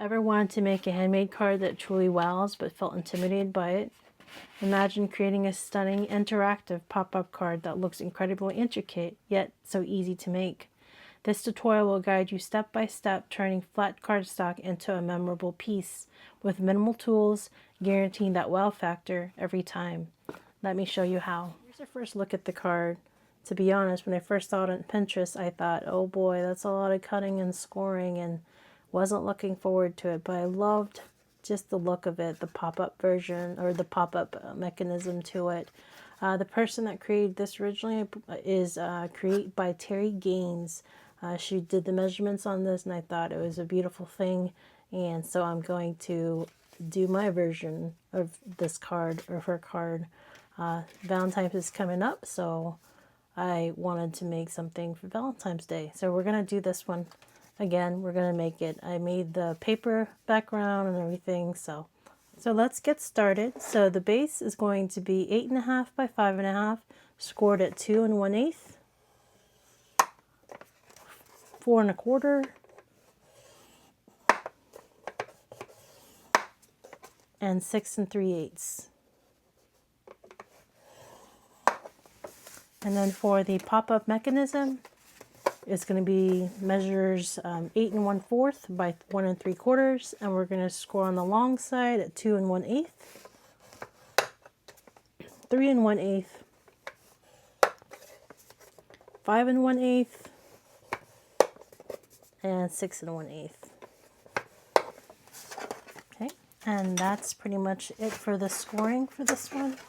Ever wanted to make a handmade card that truly wows but felt intimidated by it? Imagine creating a stunning interactive pop-up card that looks incredibly intricate, yet so easy to make. This tutorial will guide you step by step, turning flat cardstock into a memorable piece with minimal tools, guaranteeing that wow factor every time. Let me show you how. Here's a first look at the card. To be honest, when I first saw it on Pinterest, I thought, oh boy, that's a lot of cutting and scoring, and wasn't looking forward to it, but I loved just the look of it, the pop-up version, or the pop-up mechanism to it. The person that created this originally is created by Terry Gaines. She did the measurements on this, and I thought it was a beautiful thing, and so I'm going to do my version of this card, or her card. Valentine's is coming up, so I wanted to make something for Valentine's Day. So we're going to do this one. Again, we're going to make it. I made the paper background and everything, so let's get started. So the base is going to be 8.5 by 5.5, scored at 2 1/8, 4 1/4, and 6 3/8. And then for the pop-up mechanism, it's going to be measures 8 1/4 by 1 3/4, and we're going to score on the long side at 2 1/8, 3 1/8, 5 1/8, and 6 1/8. Okay, and that's pretty much it for the scoring for this one.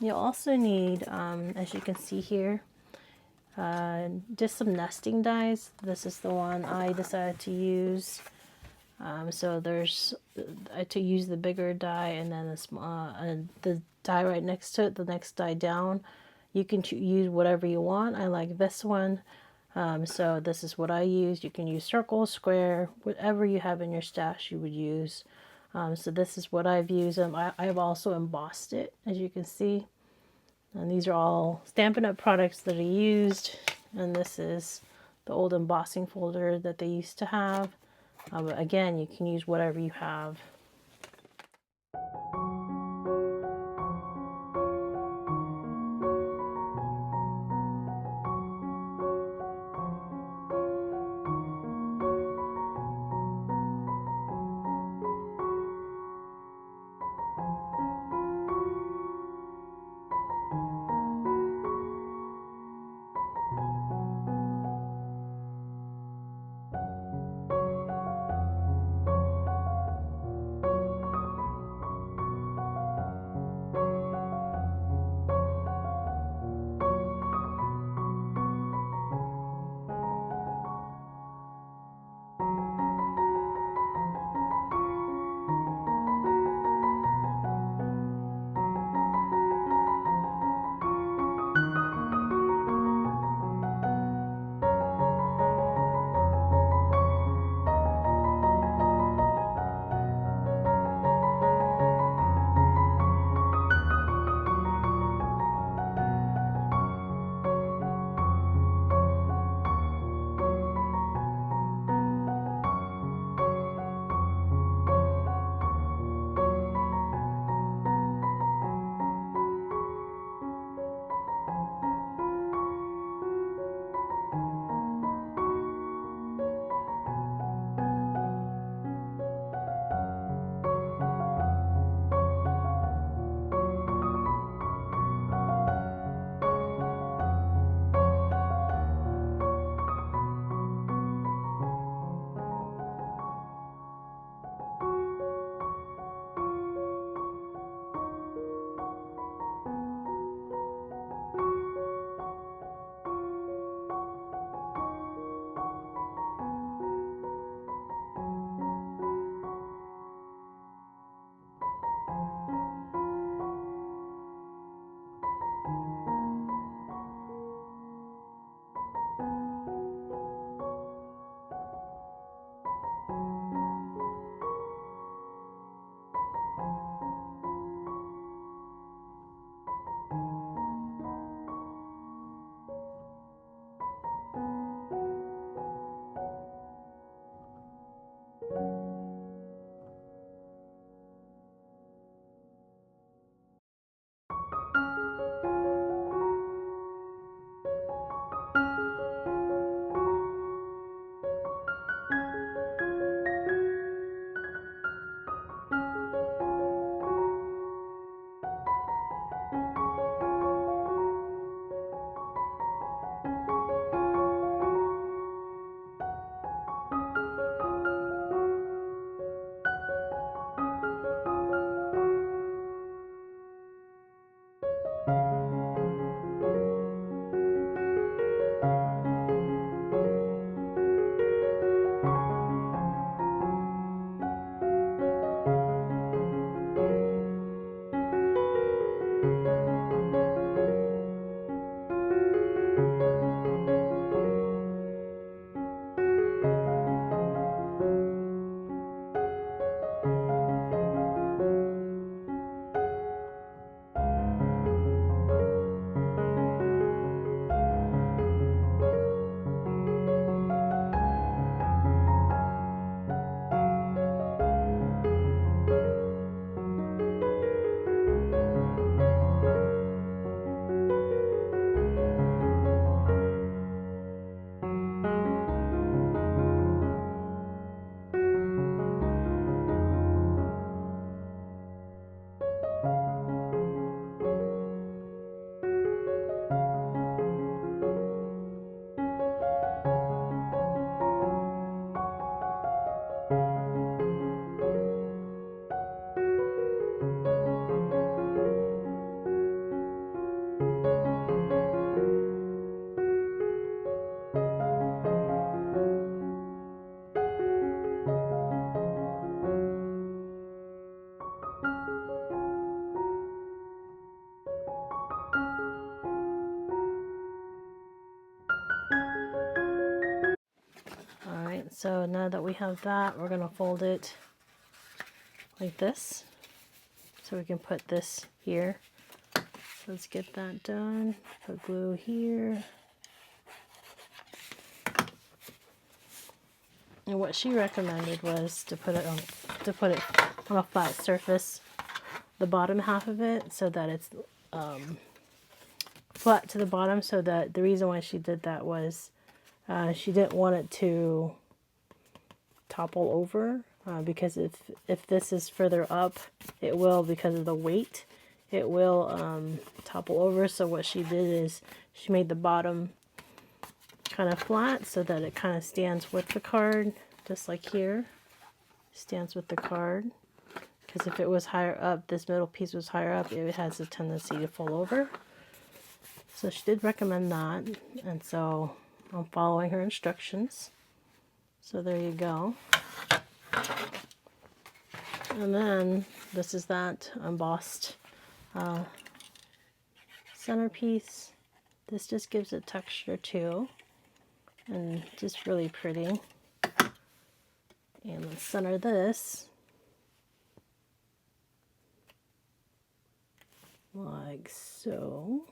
You'll also need, as you can see here, just some nesting dies. This is the one I decided to use. So there's, to use the bigger die, and then the die right next to it, the next die down. You can use whatever you want. I like this one. So this is what I use. You can use circle, square, whatever you have in your stash you would use. So this is what I've used. I've also embossed it, as you can see. And these are all Stampin' Up! Products that I used. And this is the old embossing folder that they used to have. But again, you can use whatever you have. so now that we have that, we're going to fold it like this. So we can put this here. Let's get that done. Put glue here. And what she recommended was to put it on a flat surface, the bottom half of it, so that it's flat to the bottom. So that the reason why she did that was she didn't want it to topple over, because if this is further up, it will, because of the weight, it will topple over. So what she did is she made the bottom kind of flat so that it kind of stands with the card, just like here, stands with the card. Because if it was higher up, this middle piece was higher up, it has a tendency to fall over. So she did recommend that, and so I'm following her instructions. So there you go. And then this is that embossed centerpiece. This just gives it texture too, and just really pretty. And let's center this like so.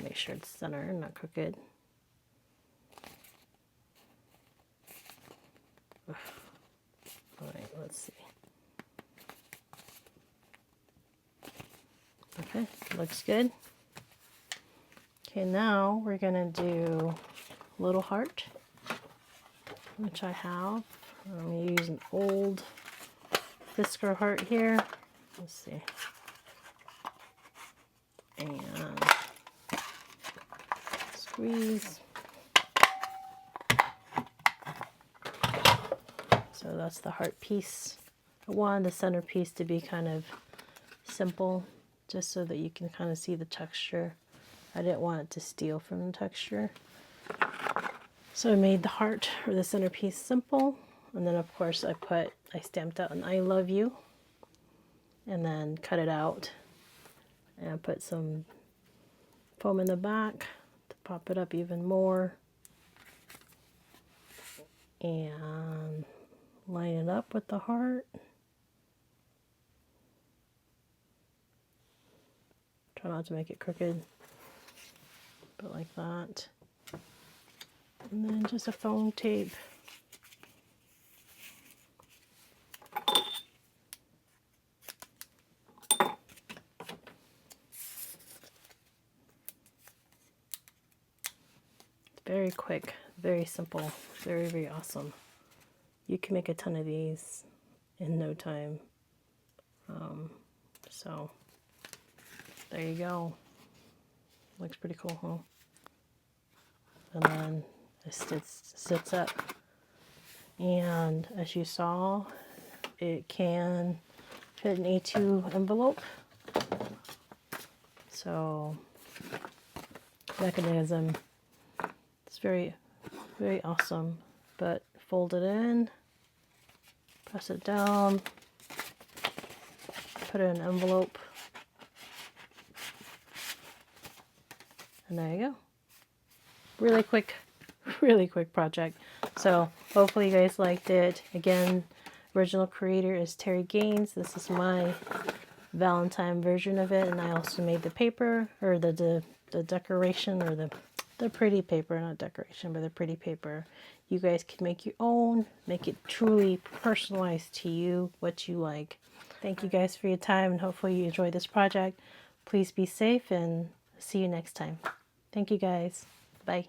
Make sure it's centered, not crooked. Alright, let's see. Okay, looks good. Okay, now we're gonna do a little heart, which I have. I'm gonna use an old Fisker heart here. Let's see. And squeeze. So that's the heart piece. I wanted the centerpiece to be kind of simple, just so that you can kind of see the texture. I didn't want it to steal from the texture. So I made the heart, or the centerpiece, simple. And then of course I stamped out an I love you, and then cut it out and put some foam in the back to pop it up even more. And line it up with the heart. Try not to make it crooked, but like that. And then just a foam tape. Very quick, very simple, very, very awesome. You can make a ton of these in no time. So there you go. Looks pretty cool, huh? And then it sits up. And as you saw, it can fit an A2 envelope. So mechanism, it's very, very awesome. But fold it in, press it down, put it in an envelope, and there you go. Really quick project. So hopefully you guys liked it. Again, original creator is Terry Gaines. This is my Valentine version of it, and I also made the paper, or the decoration, or the pretty paper, not decoration, but the pretty paper. You guys can make your own, make it truly personalized to you, what you like. Thank you guys for your time, and hopefully you enjoyed this project. Please be safe, and see you next time. Thank you guys. Bye.